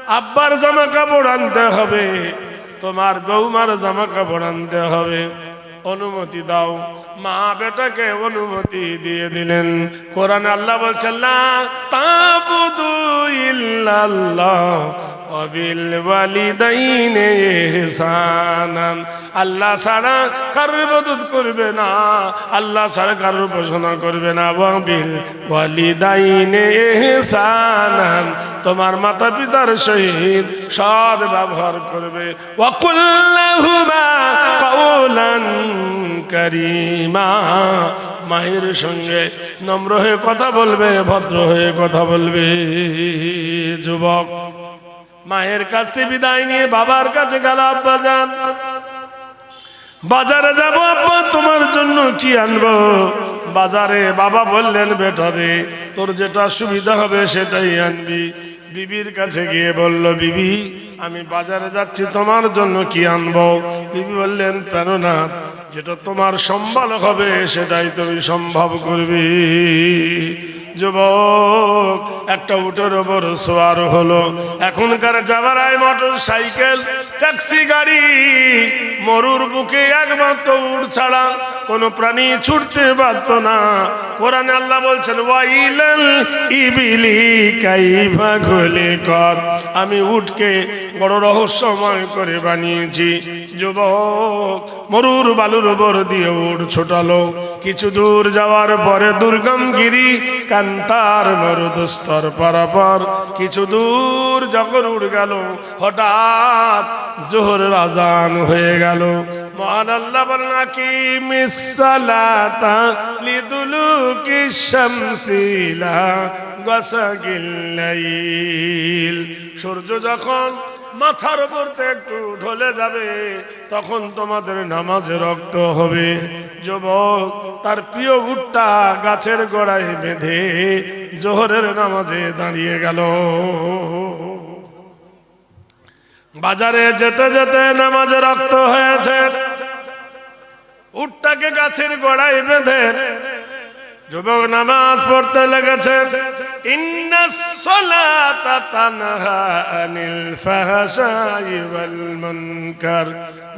আব্বার জামা কাপড় আনতে হবে, তোমার বৌমার জামা কাপড় আনতে হবে, অনুমতি দাও। মা বেটাকে অনুমতি দিয়ে দিলেন। কোরআনে আল্লাহ বলছেন লা তাবুদু ইল্লাল্লাহ ওয়া বিল ওয়ালিদাইনি ইহসানান। আল্লাহ ছাড়া কারোর ইবাদত করবে না, আল্লাহ ছাড়া কারোর উপাসনা করবে না। ওয়া বিল ওয়ালিদাইনি ইহসানান, তোমার মাতা পিতার সহিত সৎ ব্যবহার করবে। ওয়া কুল লাহুমা কাওলান কারীমা, মায়ের সঙ্গে নম্র হয়ে কথা বলবে, ভদ্র হয়ে কথা বলবে। যুবক মায়ের কাছ থেকে বিদায় নিয়ে বাবার কাছে গেল। আব্বা যান, বাজারে যাব আব্বা, তোমার জন্য কি আনবো? বাজারে বাবা বললেন বেটা রে, তোর যেটা সুবিধা হবে সেটাই আনবি। বিবির কাছে গিয়ে বলল, বিবি আমি বাজারে যাচ্ছি, তোমার জন্য কি আনবো? বিবি বললেন, প্রাণনাথ যেটা তোমার সম্ভব হবে সেটাই তুমি সম্ভব করবে। যুবক একটা উটের ওপর সওয়ার হলো। এখনকার জামানায় মোটর সাইকেল, ট্যাক্সি গাড়ি, মরুর বুকে একমাত্র উট ছাড়া কোনো প্রাণী ছুটতে পারত না। কোরআনে আল্লাহ বলছেন ওয়াইলাল ইবিলি কাইফা খুলিকাত, আমি উটকে বড় রহস্যময় করে বানিয়েছি। যুবক মরুর বালুর ওপর দিয়ে উট ছোটালো। কিছু দূর যাওয়ার পরে দুর্গম গিরি কান্তার মরুদস্তর পারাপার কিছু দূর যখন উড়ে গেল, হঠাৎ জোহরের আজান হয়ে গেল। মহান আল্লাহ বলেন আকিমিস সালাতা লিদুলুকিশ শামসি ইলা গাসাকিল লাইল, সূর্য যখন মাথার উপর একটু ঢলে যাবে তখন তোমাদের নামাজে রক্ত হবে। যুবক তার প্রিয় উটটা গাছের গোড়ায় বেঁধে জোহরের নামাজে দাঁড়িয়ে গেল। বাজারে যেতে যেতে নামাজে রক্ত হয়েছে, উটটাকে গাছের গোড়ায় বেঁধে যুবক নামাজ পড়তে লেগেছে। ইন্নাস সালাতা তানহা আনিল ফাহশাই ওয়াল মুনকার,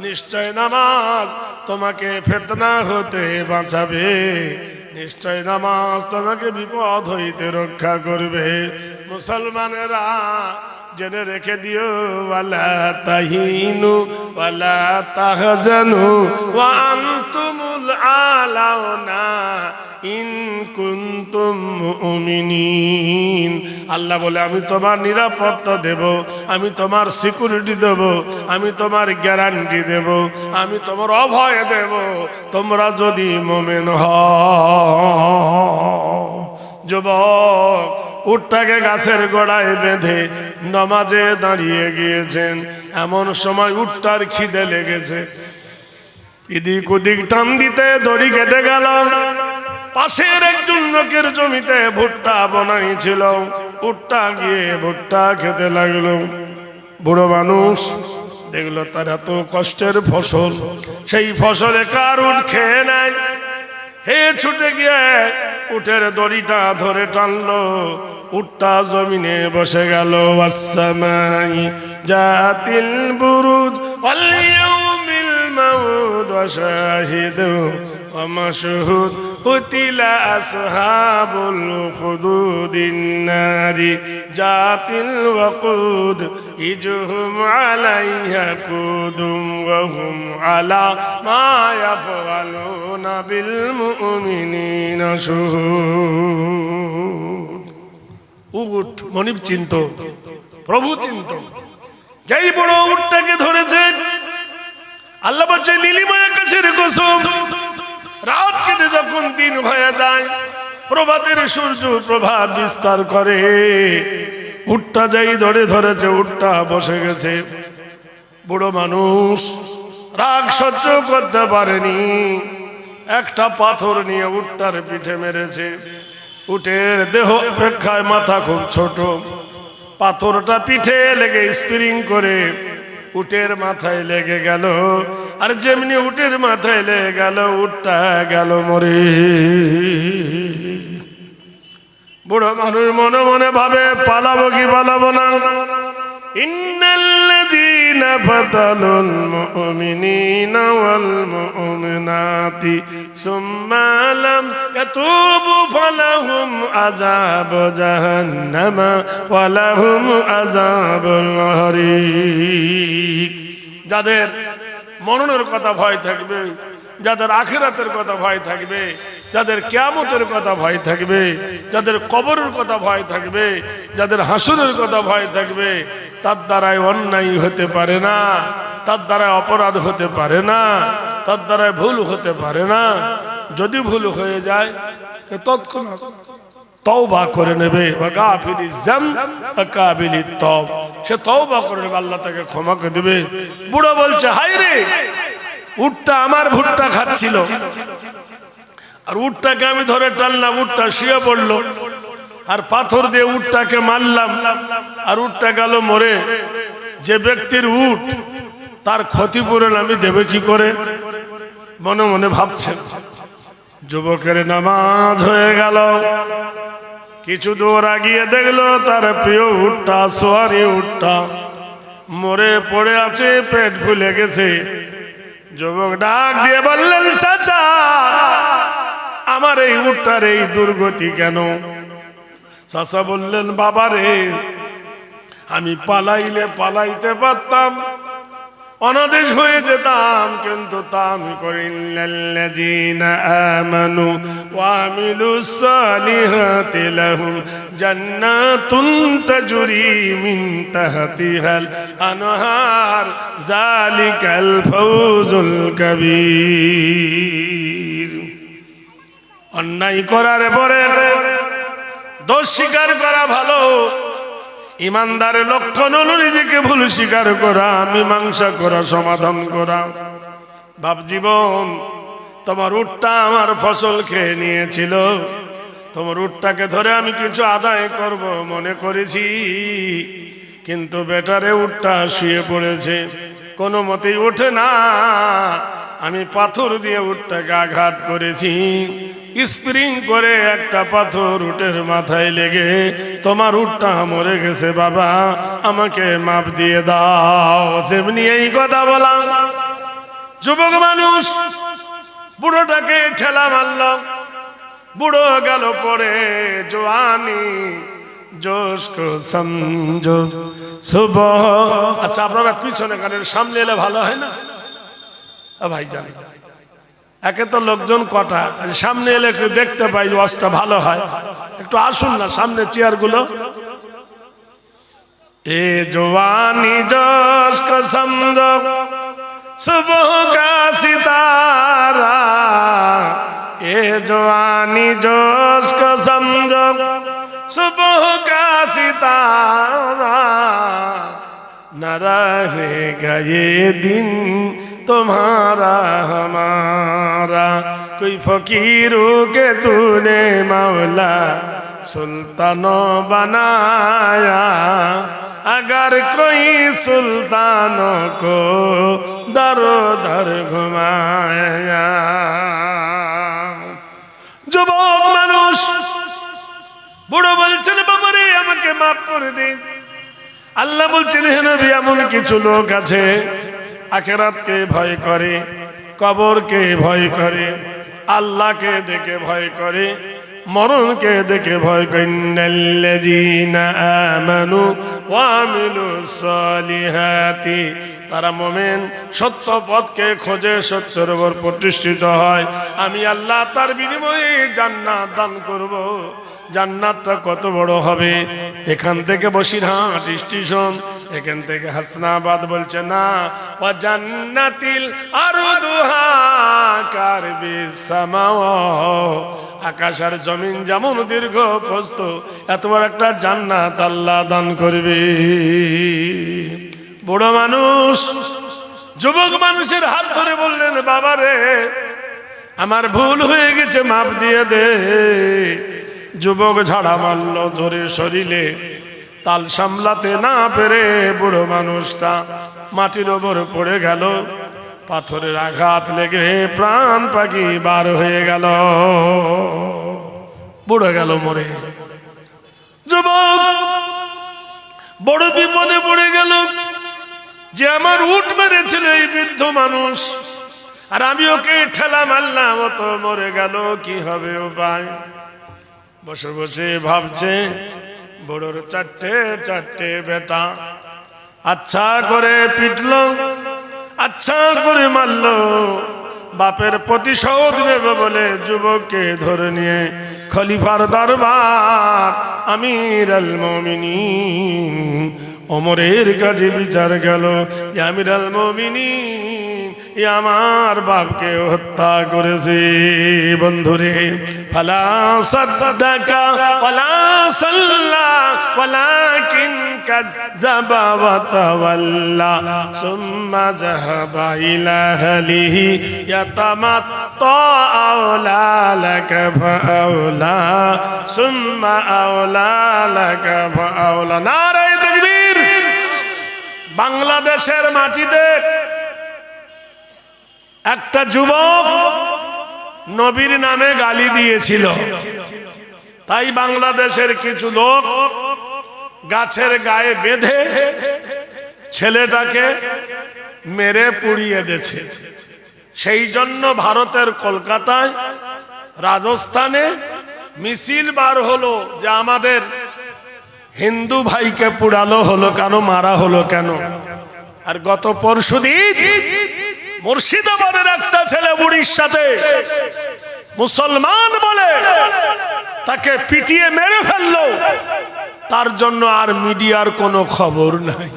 নিশ্চয় নামাজ তোমাকে ফিতনা হতে বাঁচাবে, নিশ্চয় নামাজ তোমাকে বিপদ হইতে রক্ষা করবে। মুসলমানেরা জেনে রেখে দিও, ওয়ালা তাহিনু ওয়ালা তাহজানু ওয়া আনতুমুল আলাউনা ইন কুনতুম মুমিনিন। আল্লাহ বলে আমি তোমার নিরাপত্তা দেব, আমি তোমার সিকিউরিটি দেব, আমি তোমার গ্যারান্টি দেব, আমি তোমার অভয় দেব, তোমরা যদি মুমিন হও। যুবক উটটাকে গাছের গোড়ায় বেঁধে নামাজে দাঁড়িয়ে গিয়েছেন। এমন সময় উটটার খিদে লেগেছে, এদিক ওদিক টান দিতে দড়ি কেটে গেল। পাশের একজন লোকের জমিতে ভুট্টা বানাইছিল, উটটা গিয়ে ভুট্টা খেতে লাগলো। বুড়ো মানুষ দেখলো তার এত কষ্টের ফসল, সেই ফসলে কার উট খেয়ে নেয়। হে ছুটে গিয়ে উটের দড়িটা ধরে টানলো, উটটা জমিনে বসে গেল। ওয়াসসামাই জাতিল বুরুজ ওয়াল ইয়াউমিল মাউদ ওয়া শাহিদু ওয়া মাশহুদ কুতিলা আসহাবুল খুদুদিন নারি জাতিল ওয়াকুদ ইজহুম আলাইহা কুদুম ওয়া হুম আলা মা ইয়াফআলুনা বিল মুমিনিনা শুহুদ। উট মনিব চিন্ত, প্রভু চিন্ত। যেই বড় উটটাকে ধরেছে, আল্লাহ বলছে নীলিমা আকাশের কসম, রাত কেটে যখন দিন হয়ে যায়, প্রভাতের সূর্য প্রভাত বিস্তার করে, উটটা যাই ধরে ধরেছে, উটটা বসে গেছে। বুড়ো মানুষ রাগ সহ্য করতে পারেনি, একটা পাথর নিয়ে উটটার পিঠে মেরেছে। উটের দেহ অপেক্ষায় মাথা খুব ছোট, পাথরটা পিঠে লেগে স্প্রিং করে উটের মাথায় লেগে গেল। আর যেমনি উটের মাথায় লেগে গেল, উটটা গেল মরে। বুড়ো মানুষ মনে মনে ভাবে পালাবো কি পালাবো না। ইন্নাল্লাযীনা ফাতানুল মুমিনিনা ওয়াল মুমিনাতি সুম্মা লাম ইয়াতুবু ফালাহুম আযাবু জাহান্নামা ওয়া লাহুম আযাবুল হারিক। যাদের মরণের কথা ভয় থাকবে, যাদের আখিরাতের কথা ভয় থাকবে, যাদের কিয়ামতের কথা ভয় থাকবে, যাদের কবরের কথা ভয় থাকবে, যাদের হাসরের কথা ভয় থাকবে, তার দ্বারাই অন্যায় হতে পারে না, তার দ্বারাই অপরাধ হতে পারে না, তার দ্বারাই ভুল হতে পারে না। যদি ভুল হয়ে যায় তৎক্ষণাৎ তওবা করে নেবে। সে তওবা করে নেবে, আল্লাহ তাকে ক্ষমা করে দেবে। বুড়ো বলছে, হায় রে, উটটা আমার ভুট্টা খাচ্ছিল, আর উটটাকে আমি ধরে টানলাম, উটটা শুয়ে পড়লো, আর পাথর দিয়ে উটটাকে মারলাম, আর উটটা গেল মরে। যে ব্যক্তির উট, তার ক্ষতিপূরণ আমি দেবে কি করে? মনে মনে ভাবছেন। যুবকের নামাজ হয়ে গেল, কিছু দূর আগিয়ে দেখলো তার প্রিয় উটটা, সোয়ারি উটটা মরে পড়ে আছে, পেট ফুলে গেছে। যুবক ডাক দিয়ে বললেন, চাচা, আমার এই উটটার এই দুর্গতি কেন? চাচা বললেন, বাবা রে, আমি পালাইলে পালাইতে পারতাম, অনাদেশ হয়ে যেতাম, কিন্তু তা আমি করি। ইন্নাল্লাযীনা আমানু ওয়া আমিলুস সালিহাতি লাহুম জান্নাতুন তাজরি মিন তাহতিহাল আনহার যালিকাল ফাওজুল কাবীর। অন্যায় করার পরে দোষ স্বীকার করা ভালো। ইমানদারের লক্ষণ হলো নিজেকে ভুল স্বীকার করা, মীমাংসা করা, সমাধান করা। বাপ জীবন, তোমার উটটা আমার ফসল খেয়ে নিয়েছিল, তোমার উটটাকে ধরে আমি কিছু আদায় করব মনে করেছি, কিন্তু বেটারে উটটা শুয়ে পড়েছে, কোনো মতেই ওঠে না। আমি পাথর দিয়ে উটটাকে আঘাত করেছি, স্প্রিং করে একটা পাথর উটের মাথায় লেগে তোমার উটটা মরে গেছে। বাবা, আমাকে মাপ দিয়ে দাও। যেমনি এই কথা বলা, যুবক মানুষ বুড়োটাকে ঠেলা মারল, বুড়ো গেল পড়ে। জওয়ানি জোশ কো সমঝো সুবহ। আচ্ছা, আপনারা পিছনে গানের সামনে এলে ভালো হয় না ভাই? জানি একে তো লোকজন কটা, সামনে এলে একটু দেখতে পাই, ওয়াজটা ভালো হয়। একটু আসুন না সামনে, চেয়ার গুলো। এ জওয়ানি জোশ কো সমঝো সুবহ কা সিতারা, এ জওয়ানি জোশ কো সমঝো সুবহ কা সিতারা, না रहेगा ये दिन तुम्हारा हमारा, कोई फकीरों के तूने मौला सुल्तानों बनाया, अगर कोई सुल्तानों को दरो दर घुमाया। যুবক মানুষ বুড়ো বলছেন, বাবারে আমাকে মাফ করে দিন। আল্লাহ বলছেন, হে নবী, এমন কিছু লোক আছে আখিরাতকে ভয় করে, কবরকে ভয় করে, আল্লাহকে দেখে ভয় করে, মরণকে দেখে ভয় করে। ইন্নাল্লাযীনা আমানু ওয়া আমিলুস সালিহাতি, তারা মুমিন, সত্য পথকে খোঁজে, সত্যের উপর প্রতিষ্ঠিত হয়। আমি আল্লাহ তার বিনিময়ে জান্নাত দান করব। জান্নাতটা কত বড় হবে! এখান থেকে বসিরহাট স্টেশন, এখান থেকে হাসনাবাদ বলছে না, ওয়া জান্নাতিল আরদুহা কারবিস সামাওয়াত, আকাশ আর জমিন যেমন দীর্ঘ প্রস্থ, এত বড় একটা জান্নাত আল্লাহ দান করবে। বুড়ো মানুষ যুবক মানুষের হাত ধরে বললেন, বাবা রে, আমার ভুল হয়ে গেছে, মাপ দিয়ে দে। যুবক ঝাড়া মারল ধরে শরীরে, তাল সামলাতে না পেরে বুড়ো মানুষটা মাটির ওপর পড়ে গেল। পাথরের আঘাত লেগে প্রাণ পাখি বার হয়ে গেল, বুড়ো গেল মরে। যুবক বড় বিপদে পড়ে গেল যে আমার উট মেরেছিল এই বৃদ্ধ মানুষ, আর আমি ওকে ঠেলা মারলাম, ও তো মরে গেল, কি হবে উপায়? বসে বসে ভাবছে, বড়োর চারটে চারটে বেটা, আচ্ছা করে পিটলো, আচ্ছা করে মারলো, বাপের প্রতিশোধ নেবে বলে যুবককে ধরে নিয়ে খলিফার দরবার আমির আল মুমিনিন ওমরের কাছে বিচার গেল। আমির আল মুমিনিন, আমার বাপকে হত্যা করেছে। বন্ধুরে, ফালা সাদাকা ওয়ালা সাল্লা ওয়ালাকিন কাযাবা ওয়া তাওয়াল্লা সুম্মা যাহাবা ইলা আহলিহি ইয়াতামাত্তা আওলা লাকা ফাআওলা সুম্মা আওলা লাকা ফাআওলা। নারায়ে তাকবীর। বাংলাদেশের মাটিতে একটা যুবক নবীর নামে গালি দিয়েছিল, তাই বাংলাদেশের কিছু লোক গাছের গায়ে বেঁধে ছেলেটাকে মেরে পুড়িয়ে দিয়েছে। সেই জন্য ভারতের কলকাতায়, রাজস্থানে মিছিল বার হলো যে আমাদের হিন্দু ভাইকে পুড়ালো হলো কেন, মারা হলো কেন। আর গত পরশুদিন মুর্শিদাবাদের একটা ছেলে উড়িষ্যাতে মুসলমান বলে তাকে পিটিয়ে মেরে ফেললো, তার জন্য আর মিডিয়ার কোনো খবর নাই।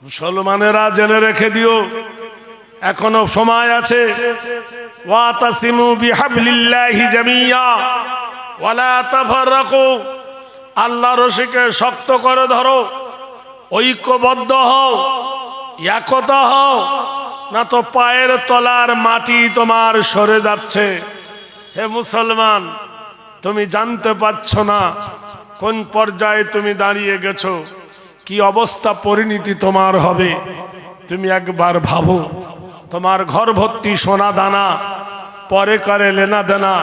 মুসলমানেরা জেনে রেখে দিও, এখনো সময় আছে। ওয়াতাসিমু বিহাবলিল্লাহি জামিয়া ওয়ালা তাফাররাকু, আল্লাহর রশিকে শক্ত করে ধরো, ঐক্যবদ্ধ হও, একতা হও, না তো পায়ের তলার মাটি তোমার সরে যাচ্ছে। হে মুসলমান, তুমি জানতে পারছো না কোন পর্যায়ে তুমি দাঁড়িয়ে গেছো, কি অবস্থা পরিণতি তোমার হবে। তুমি একবার ভাবো, তোমার ঘর ভর্তি সোনা দানা, পরে করে লেনা দেনা।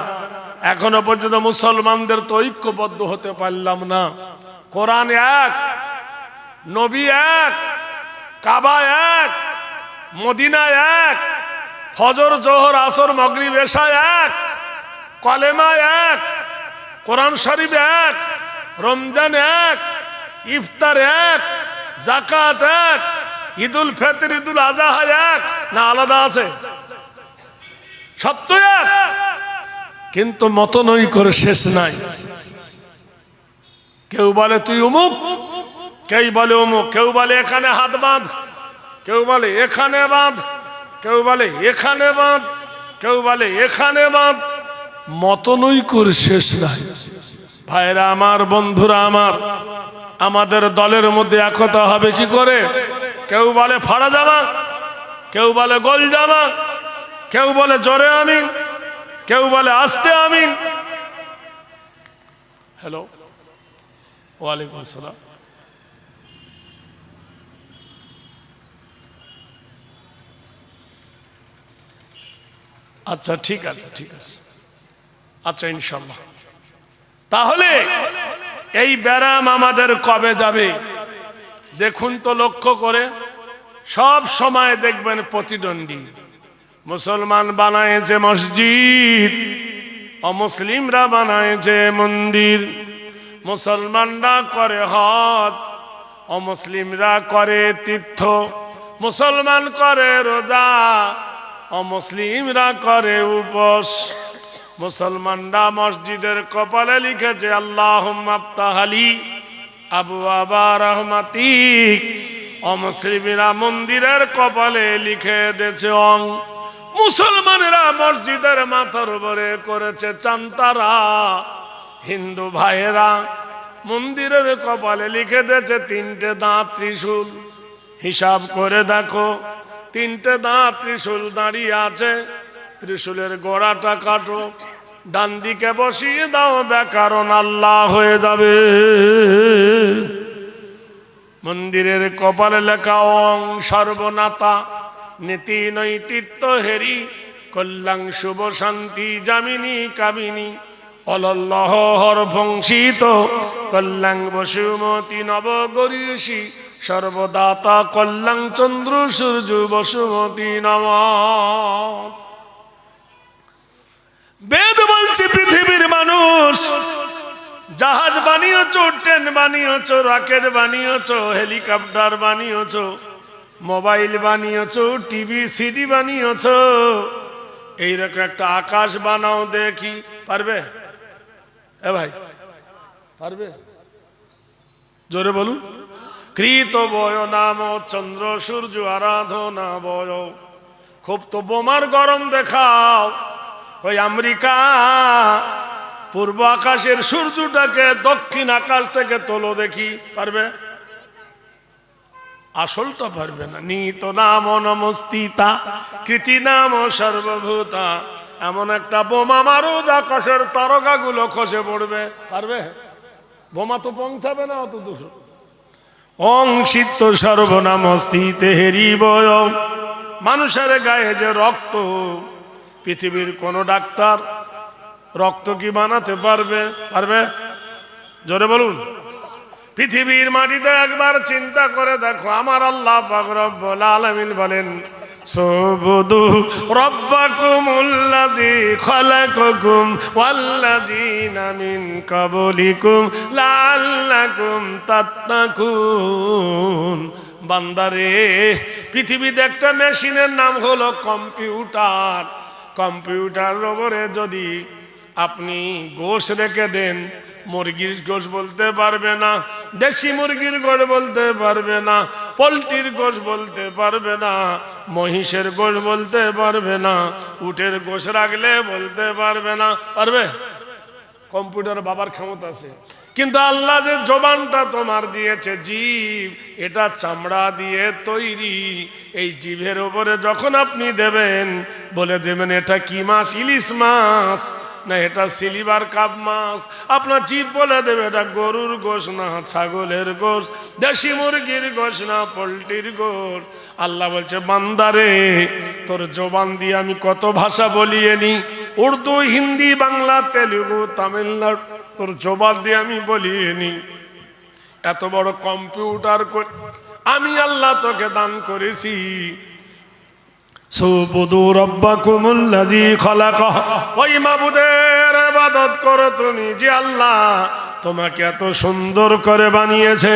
এখনো পর্যন্ত মুসলমানদের তো ঐক্যবদ্ধ হতে পারলাম না। কোরআন এক, নবী এক, কাবা এক, মদিনা এক, ফজর জোহর আসর মাগরিব এশা এক, কলেমা এক, কোরআন শরীফ এক, রমজান এক, ইফতার এক, যাকাত এক, ঈদুল ফিতর ঈদুল আযহা এক, না আলাদা আছে? সব তো এক, কিন্তু মতনৈক্যের শেষ নাই। কেউ বলে তুই অমুক, কেউ বলে অমুক, কেউ বলে এখানে হাত বাঁধ, কেউ বলে এখানে বাঁধ, কেউ বলে এখানে বাঁধ, কেউ বলে এখানে বাঁধ। মতনৈক্যের শেষ নাই। ভাইরা আমার, বন্ধুরা আমার, আমাদের দলের মধ্যে একতা হবে কি করে? কেউ বলে ফাড়া জামা, কেউ বলে গোল জামা, কেউ বলে জোরে আমিন, কেউ বলে আস্তে আমিন। হ্যালো, ওয়ালাইকুম আসসালাম। আচ্ছা ঠিক আছে, ঠিক আছে, আচ্ছা ইনশাল্লাহ। তাহলে এই ব্যারাম আমাদের কবে যাবে? দেখুন তো লক্ষ্য করে, সব সময় দেখবেন প্রতিদ্বন্দ্বী। মুসলমান বানায়েছে মসজিদ, অমুসলিমরা বানায়েছে মন্দির। মুসলমানরা করে হজ, অমুসলিমরা করে তীর্থ। মুসলমান করে রোজা, অমুসলিমরা করে উপোস। মুসলমানরা মসজিদের কপালে লিখেছে আল্লাহুম্মা আফতাহলি আবওয়াবা রাহমাতিক, অমুসলিমরা মন্দিরের কপালে লিখে দিয়েছে অং। মুসলমানেরা মসজিদের মাথার উপরে করেছে চান্তারা। হিন্দু ভাইয়েরা মন্দিরের কপালে লিখে দিয়েছে তিনটে দাঁত ত্রিশূল। হিসাব করে দেখো, তিনটে দাঁত ত্রিশূল দাঁড়িয়ে আছে, ত্রিশূলের গোড়াটা কাটো, ডান দিকে বসিয়ে দাও, ব্যাকরণ আল্লাহ হয়ে যাবে। মন্দিরের কপালে লেখা অং সর্বনাতা, নীতি নৈতিত্য হেরি, কল্যাণ শুভ শান্তি জামিনী কামিনী, অলল্লহর ভংসিত কল্যাং বসুমতী নবগরীষী সর্বদাতা কল্যাং চন্দ্র সূর্য বসুমতী নম। বেদ বলছে পৃথিবীর মানুষ জাহাজ বানিয়েছ, ট্রেন বানিয়েছ, রকেট বানিয়েছ, হেলিকপ্টার বানিয়েছ, মোবাইল বানিয়েছ, টিভি সিডি বানিয়েছ, এইরকম একটা আকাশ বানাও দেখি, পারবে? এ ভাই পারবে? জোরে বলুন। কৃত বয় নাম চন্দ্র সূর্য আরাধনা বয়। খুব তো বোমার গরম দেখাও, ওই আমেরিকা পূর্ব আকাশের সূর্যটাকে দক্ষিণ আকাশ থেকে তোলো দেখি, পারবে? আসলটা পারবে না। নিত নাম নমস্তিতা কৃতি নাম সর্বভূতা, এমন একটা বোমা মারো আকাশের তারকাগুলো খসে পড়বে, পারবে? বোমা তো পৌঁছাবে না অত দূর। অংশিত সর্বনামস্তিতে হেরিবয়। মানুষের গায়ে যে রক্ত, পৃথিবীর কোন ডাক্তার রক্ত কি বানাতে পারবে? পারবে? জোরে বলুন। পৃথিবীর মাটিতে একবার চিন্তা করে দেখো, আমার আল্লাহ পাক রব্বুল আলামিন বলেন, সুবুদু রাব্বাকুমুল্লাযী খালাকাকুম ওয়াল্লাযীনা মিন ক্বাবলিকুম লাআল্লাকুম তাত্তাকুন। বান্দারে, পৃথিবীতে একটা মেশিনের নাম হলো কম্পিউটার। কম্পিউটার ওপরে যদি আপনি গোশ রেখে দেন, মুরগির গোশ বলতে পারবে না, দেশি মুরগির গোশ বলতে পারবে না, পোলট্রির গোশ বলতে পারবে না, মহিষের গোশ বলতে পারবে না, উটের গোশ রাখলে বলতে পারবে না, পারবে? কম্পিউটার বাবার ক্ষমতা আছে, কিন্তু আল্লাহ যে জবানটা তোমার দিয়েছে, জিভ, এটা চামড়া দিয়ে তৈরি। এই জিভের উপরে যখন আপনি দেবেন, বলে দেবেন এটা কি মাছ, ইলিশ মাছ না এটা সিলভার কাপ মাছ। আপনার জিভ বলে দেবে এটা গরুর গোশ না ছাগলের গোশ, দেশি মুরগির গোশ না পোলট্রির গোশ। আল্লাহ বলছে, বান্দারে, তোর জবান দিয়ে আমি কত ভাষা বলিয়ে নি, উর্দু, হিন্দি, বাংলা, তেলুগু, তামিলনাড়ু, তোর জবান দিয়ে আমি বলিয়ে নি। এত বড় কম্পিউটার আমি আল্লাহ তোকে দান করেছি। সুবুদু রাব্বাকুমুল্লাযী খালাকা, ওই মাবুদের ইবাদত করো তুমি যে আল্লাহ তোমাকে এত সুন্দর করে বানিয়েছে।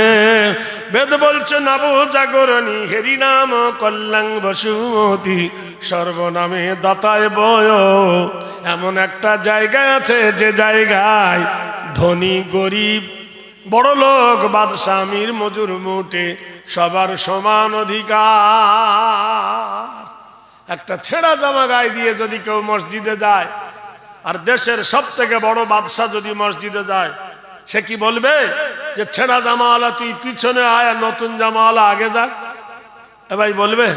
বেদ বলছে, নবো জাগরণী হেরি নাম কল্যাং বসুমতী সর্বনামে দাতায় বয়। এমন একটা জায়গায় আছে যে জায়গায় ধনী গরিব, বড় লোক, বাদশা, আমির, মজুর, মুটে সবার সমান অধিকার। একটা ছেঁড়া জামা গায়ে দিয়ে যদি কেউ মসজিদে যায়, আর দেশের সব থেকে বড় বাদশা যদি মসজিদে যায়, সে কি বলবে যে ছেঁড়া জামাওয়ালা তুই পিছনে আয়, আর নতুন জামাওয়ালা আগে যাক? এ ভাই বলবে?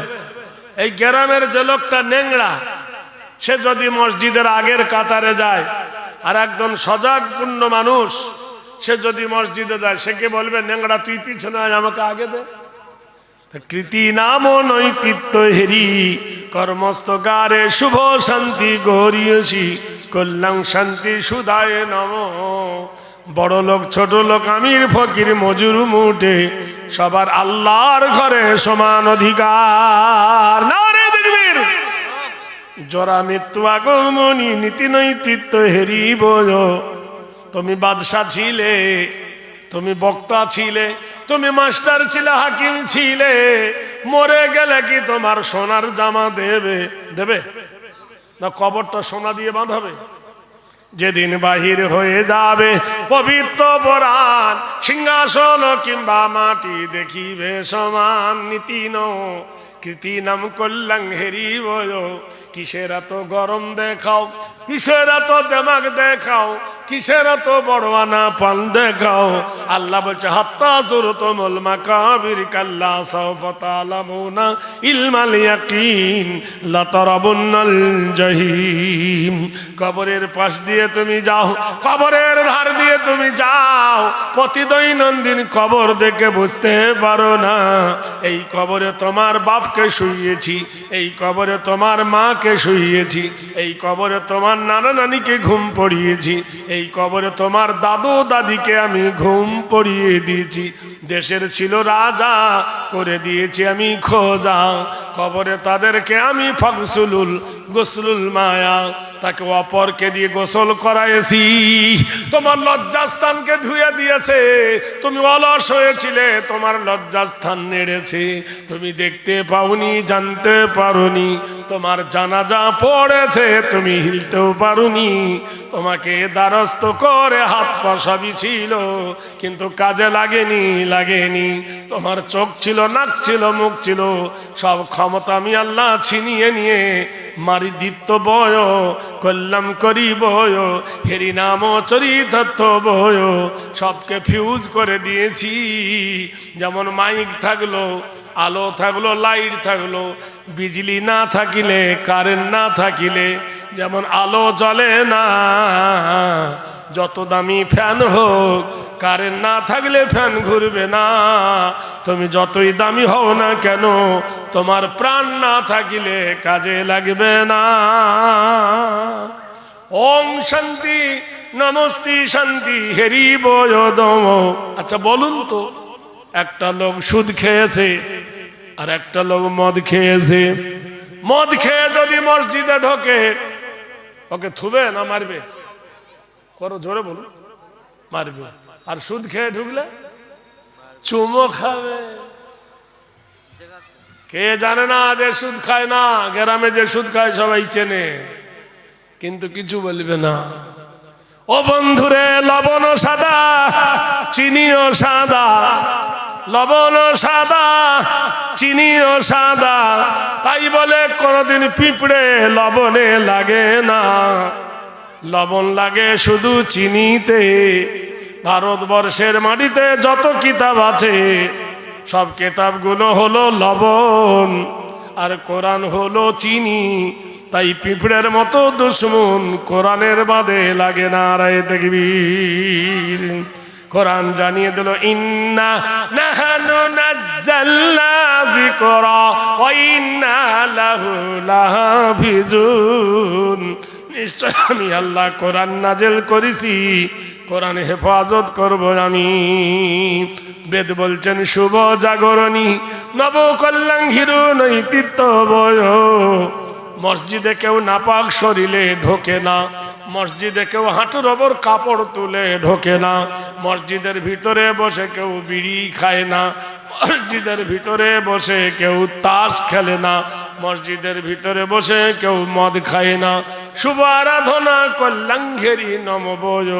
এই গ্রামের যে লোকটা নেংড়া, সে যদি মসজিদের আগের কাতারে যায়, আর একজন সজাগপূর্ণ মানুষ সে যদি মসজিদে যায়, সে কে বলবে নেংড়া তুই পিছনে আয়, আমাকে আগে দে? কৃতি নাম নৈতিত্য হেরি কর্মস্তকারে শুভ শান্তি গরিয়সী কল্যাণ শান্তি সুদায় নম। বড় লোক, ছোট লোক, আমির, ফকির, মজুর, মুটে সবার আল্লাহর ঘরে সমান অধিকার। নারে দেখবীর জরা মৃত্যু আগমনী নীতি নৈতিত্য হেরি বয়। তুমি বাদশা ছিলে, তুমি বক্তা ছিলে, তুমি মাস্টার ছিলে, হাকিম ছিলে, মরে গেলে কি তোমার সোনার জামা দেবে? দেবে না? কবরটা সোনা দিয়ে বাঁধাবে? যেদিন বাহির হয়ে যাবে পবিত্র পরাণ, সিংহাসন কিংবা মাটি দেখিবে সমান। নীতি ন কৃতি নাম কল্যাণ হেরি বয়। কিসের এত গরম দেখাও, কিসের এত দেমাগ দেখাও, কিসের এত বড় আনা পান দেখাও? আল্লাহ বলছে, হাত্তা যুরতুমুল মাকাবির কাল্লা সাওফা তা'লামুনা ইলমাল ইয়াকিন লাতারাবুন্নাল জাহিম। কবরের পাশ দিয়ে তুমি যাও, কবরের ধার দিয়ে তুমি যাও, প্রতিদৈনন্দিন কবর দেখে বুঝতে পারো না এই কবরে তোমার বাপকে শুইয়েছি, এই কবরে তোমার মাকে শুইয়েছি, এই কবরে তোমার নানা নানিকে ঘুম পড়িয়েছি, এই যেই কবরে তোমার দাদু দাদিকে আমি ঘুম পড়িয়ে দিয়েছি, দেশের ছিল রাজা করে দিয়েছি আমি খোঁজা, কবরে তাদেরকে আমি ফাগসুলুল গোসলুল মায়া, তাকে অপরকে দিয়ে গোসল করাইছি, তোমার লজ্জাস্থানকে ধুয়ে দিয়েছে, তুমি অলস হয়েছিলে তোমার লজ্জাস্থান নেড়েছে, তুমি দেখতে পাওনি জানতে পারোনি, তোমার জানাজা পড়েছে তুমি হিলতেও পারোনি, তোমাকে দ্বারস্থ করে হাত পা সবই ছিল কিন্তু কাজে লাগেনি, তোমার চোখ ছিল নাক ছিল মুখ ছিল, সব ক্ষমতা আমি আল্লাহ ছিনিয়ে নিয়ে মারি দিত্য বয় কল্যাম করি বয় হেরি নাম চরিতত্ব বয়, সবকে ফিউজ করে দিয়েছি, যেমন মাইক থাকলো, আলো থাকলো, লাইট থাকলো, বিজলি না থাকিলে কারেন্ট না থাকিলে যেমন আলো জ্বলে না, যত দামি ফ্যান হোক কারেন্ট না থাকলে ফ্যান ঘুরবে না, তুমি যতই দামি হও না কেন তোমার প্রাণ না থাকিলে কাজে লাগবে না। ওম শান্তি নমস্তি শান্তি হেরি বয়দম। আচ্ছা বলুন তো, একটা লোক সুদ খেয়েছে আর একটা লোক মদ খেয়েছে, মদ খেয়ে যদি মসজিদে ঢোকে ওকে থুবে না মারবে? করো জোরে বলুন। মারবে। আর সুদ খেয়ে ঢুকলে চুমো খাবে। কে জানে না যে সুদ খায় না? গ্রামে যে সুদ খায় সবাই চেনে, কিন্তু কিছু বলবে না। ও বন্ধুরে, লবণ সাদা চিনিও সাদা, লবণ সাদা চিনিও সাদা, তাই বলে কোনদিন পিঁপড়ে লবণে লাগে না, লবণ লাগে শুধু চিনিতে। ভারতবর্ষের মাটিতে যত কিতাব আছে সব কিতাবগুলো হলো লবণ আর কোরআন হলো চিনি, তাই পিঁপড়ের মতো দুশ্মন কোরআনের বাদে লাগে না। রায় তাকবীর। কোরআন জানিয়ে দিল ইন্না নাহনু নাযালনা যিকরা ওয়া ইন্না লাহু লাহাফিজুন। নিশ্চয় আমি আল্লাহ কোরআন নাজেল করেছি, কোরআন হেফাজত করব আমি। বেদ বলছেন শুভ জাগরণী নব কল্যাণ হিরো নৈতিত্ব বয়। মসজিদে কেউ নাপাক শরীরে ঢোকে না, মসজিদে কেউ হাঁটুর ওপর কাপড় তুলে ঢোকে না, মসজিদের ভিতরে বসে কেউ বিড়ি খায় না, মসজিদের ভিতরে বসে কেউ তাস খেলে না, মসজিদের ভিতরে বসে কেউ মদ খায় না। শুভ আরাধনা কল্যাণঘেরি নমবয়।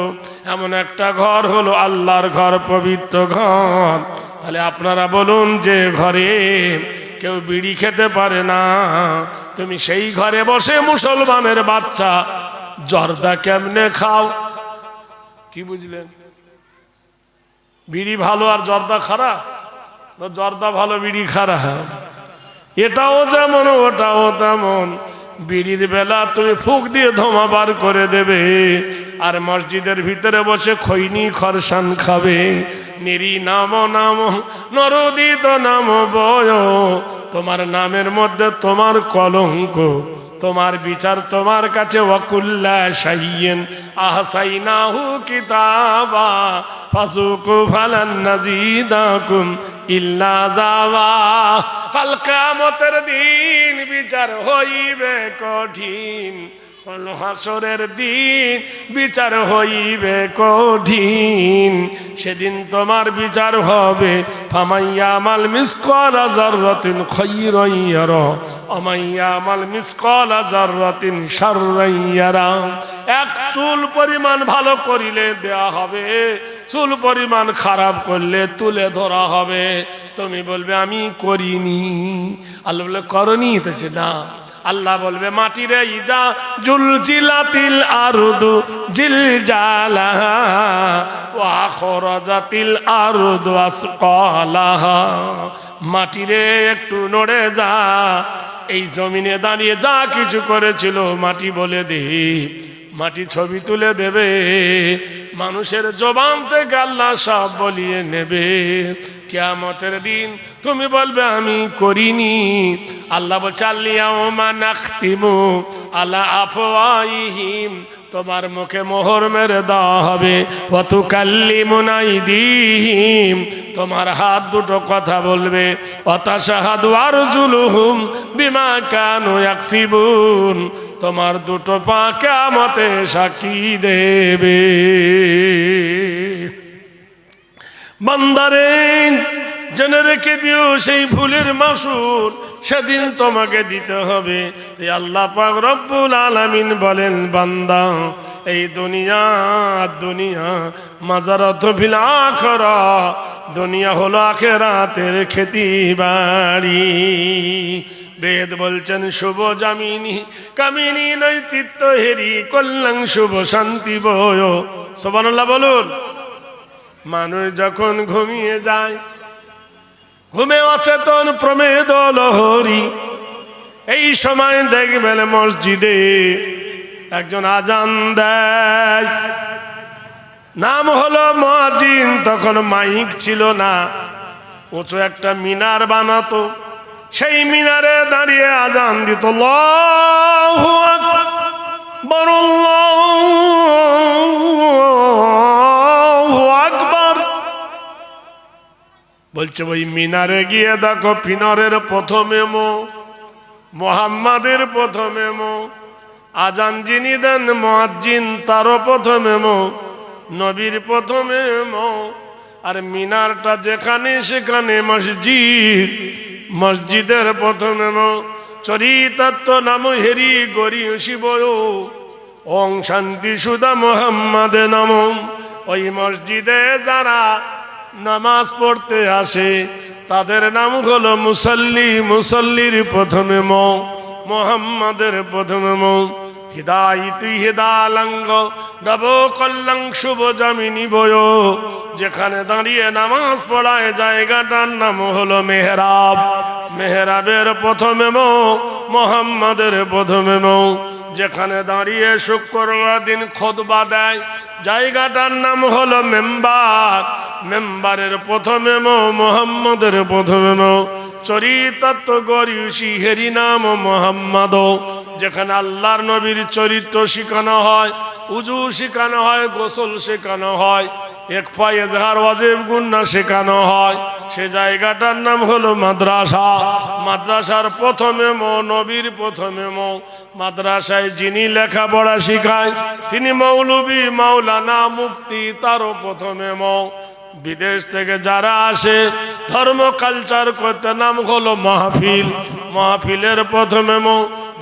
এমন একটা ঘর হলো আল্লাহর ঘর, পবিত্র ঘর। তাহলে আপনারা বলুন, যে ঘরে কেউ বিড়ি খেতে পারে না, তুমি সেই ঘরে বসে মুসলমানের বাচ্চা জর্দা কেমনে খাও? কি বুঝলেন? বিড়ি ভালো আর জর্দা খারাপ? জর্দা ভালো বিড়ি খারাপ। এটাও যেমন ওটাও তেমন। বিড়ির বেলা তুমি ফুক দিয়ে ধোঁয়া বার করে দেবে, আর মসজিদের ভিতরে বসে খৈনি খরসান খাবে। নিরি নাম নাম নরদিত নাম বয়। তোমার নামের মধ্যে তোমার কলঙ্ক, তোমার বিচার তোমার কাছে। ওয়াকুল্লা শাইইন আহসাইনাহু কিতাবা ফাসুকু ফালান নাজিদাকুম ইল্লা যাওয়া। কাল কিয়ামতের দিন বিচার হইবে কঠিন, হাসরের দিন বিচার হইবে কঠিন। সেদিন তোমার বিচার হবে ফামাইয়ামাল মিসকালা যাররাতিন খায়রান ইয়ারা ওমাইয়ামাল মিসকালা যাররাতিন শাররান ইয়ারা। এক চুল পরিমাণ ভালো করিলে দেয়া হবে, চুল পরিমাণ খারাপ করলে তুলে ধরা হবে। তুমি বলবে আমি করিনি, আল্লাহ বলে করনি, তো না। আল্লাহ বলবে মাটি রে ইজা জুলজিলাতিল আরদু জিলজালাহা ওয়া খরাজাতিল আরদু আসকালাহা। মাটি রে একটু নড়ে যা, এই জমিনে দাঁড়িয়ে যা কিছু করেছিল মাটি বলে দে। মাটি ছবি তুলে দেবে, মানুষের জবান থেকে আল্লাহ সব বলিয়ে নেবে। কিয়ামতের দিন তুমি বলবে আমি করিনি। আল্লাহ বলছে আলিয়াউমা নাখতিমু আলা আফওয়াহিহিম তোমার মুখে মোহর মেরে দেওয়া হবে, ওয়া তুকাল্লিমুনা আইদিহিম, তোমার হাত দুটো কথা বলবে, ওয়া তাশহাদু আরজুলুহুম বিমা কানু ইয়াকসিবুন, তোমার দুটো পা কিয়ামতে সাক্ষী দেবে। বান্দারে জেনে রেখে দিও, সেই ভুলের মাসুল সেদিন তোমাকে দিতে হবে। তাই আল্লাহ পাক রব্বুল আলামিন বলেন, বান্দা এই দুনিয়া মাজারাতু ফিল আখিরা, দুনিয়া হলো আখিরাতের খেতি বাড়ি। বেদ বলছেন শুভ জামিনী কামিনী নৈতিত্য হেরি কল্যাণ শুভ শান্তি বয়। সুবহানাল্লাহ বলুন। মানুষ যখন ঘুমিয়ে যায়, ঘুমে অচেতন প্রমেদ লহরী, এই সময় দেখবেন মসজিদে একজন আজান দেয়, নাম হলো মুয়াজ্জিন। তখন মাইক ছিল না, উঁচু একটা মিনার বানাতো, সেই মিনারে দাঁড়িয়ে আজান দিত, আল্লাহু আকবার আল্লাহু আকবার। বলছে ওই মিনারে গিয়ে দেখো, পিনরের প্রথমে মোহাম্মদের প্রথমে আজান যিনি দেন মুয়াজ্জিন তারও প্রথমে নবীর প্রথমে আর মিনারটা যেখানে সেখানে মসজিদ, মসজিদের প্রথমে চরিতাত্ম নাম হেরি গরি শিব ওং শান্তি সুদা মোহাম্মদে নম। ওই মসজিদে যারা নামাজ পড়তে আসে তাদের নাম হলো মুসল্লি, মুসল্লির প্রথমে মোহাম্মদের প্রথমে হিদায়িত হিদালাঙ্গ নব কল্যাণ শুভ জামিনী বয়। যেখানে দাঁড়িয়ে নামাজ পড়ায় জায়গাটার নাম হলো মেহরাব, মেহরাবের প্রথমে মোহাম্মদের প্রথমে যেখানে দাঁড়িয়ে শুক্রবার দিন খুতবা দেয় জায়গাটার নাম হলো মেম্বার, মেম্বারের প্রথমে মোহাম্মদের প্রথমে চরিতার্থ গরিয়সী হেরি নাম মোহাম্মদ। যেখানে আল্লাহর নবীর চরিত্র শেখানো হয়, উজু শেখানো হয়, গোসল শেখানো হয়, এক ফায়েজহার ওয়াজিব গুন্না শেখানো হয়, সে জায়গাটার নাম হলো মাদ্রাসা। মাদ্রাসার প্রথমে নবীর প্রথমে মাদ্রাসায় যিনি লেখাপড়া শিখায় তিনি মৌলবী, মাওলানা, মুফতি, তারও প্রথমে বিদেশ থেকে যারা আসে ধর্ম কালচার করতে নাম হলো মাহফিল, মাহফিলের প্রথমে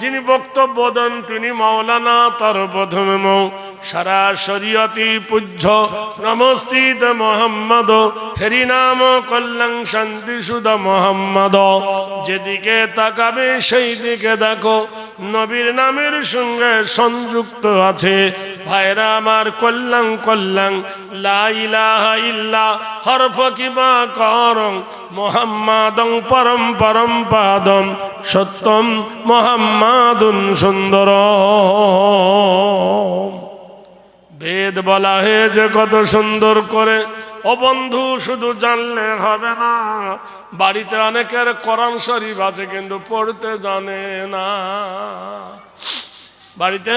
যিনি বক্তব্য দেন তিনি মাওলানা, তার প্রথমে সারা শরীয়তি পূজ্য নমস্তিত মোহাম্মদ হেরি নাম কল্যাণ শান্তি সুদা মোহাম্মদ। যেদিকে তাকাবে সেই দিকে দেখো নবীর নামের সঙ্গে সংযুক্ত আছে। ভাইরা আমার, কল্যাণ কল্যাণ লা ইলাহা ইল্লা হরফ কিবা করং মোহাম্মদং পরম পরম পাদম সত্যম মোহাম্মদুন সুন্দর। বেদ বলা হয়েছে কত সুন্দর করে। ও বন্ধু, শুধু জানলে হবে না, বাড়িতে অনেকের কোরআন শরীফ আছে কিন্তু পড়তে জানে না। বাড়িতে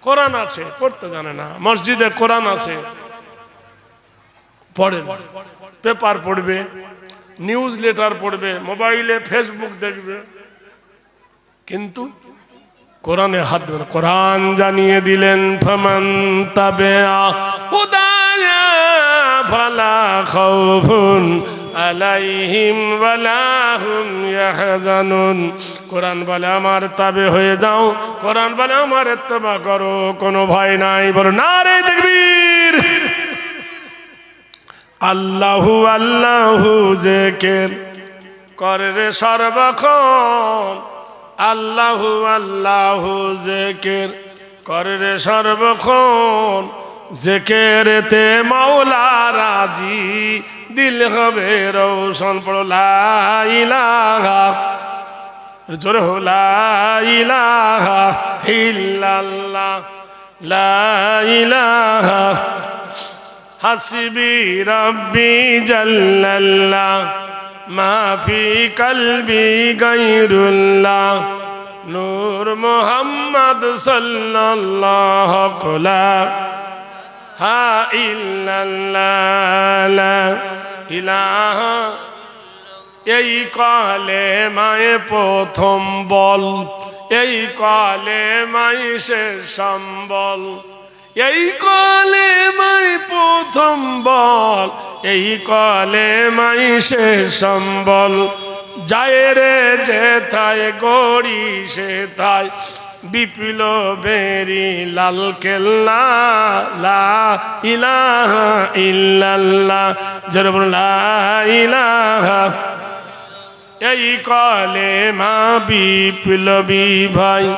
কোরআন আছে, পড়তে জানে না। মসজিদে কোরআন আছে, পড়ে না। পেপার পড়বে, নিউজ লেটার পড়বে, মোবাইলে ফেসবুক দেখবে, কিন্তু কোরআনে হাত দেবে। কোরআন জানিয়ে দিলেন ফামান তাবিআ হুদায়া ফালা খাউফুন আলাইহিম ওয়ালা হুম ইয়াহজানুন। কোরআন বলে আমার তাবে হয়ে যাও, কোরআন বলে আমার ইত্তেবা করো, কোনো ভয় নাই। বলো নারে তাকবীর। আল্লাহু আল্লাহু জিকির করে রে সর্বক্ষণ, আল্লাহু আল্লাহু জিকির করে রে সর্বক্ষণ। জিকিরেতে মাওলা রাজি, দিল হবে রৌশন। পড়ো লা ইলাহা, জোরে হো লা ইলাহা ইল্লাল্লাহ, লা ইলাহা হাসবি রব্বি জাল্লাল্লাহ, মা ফি কলবি গায়রুল্লাহ, নূর মুহাম্মদ সাল্লাল্লাহু হা ইল্লাল্লাহ ইলাহা এই কালেমায়ে প্রথম বল, এই কালেমাই শেষ সম্বল, এই কালেমাই প্রথম বল, এই কালেমাই শেষ সম্বল। যায় রে যেথায় গড়ি সেথায় বিপ্লবেরি লাল কেল্লা, লা ইলাহা ইল্লাল্লাহ, জোরে বলুন লা ইলাহা। এই কালেমা বিপ্লবী ভাই।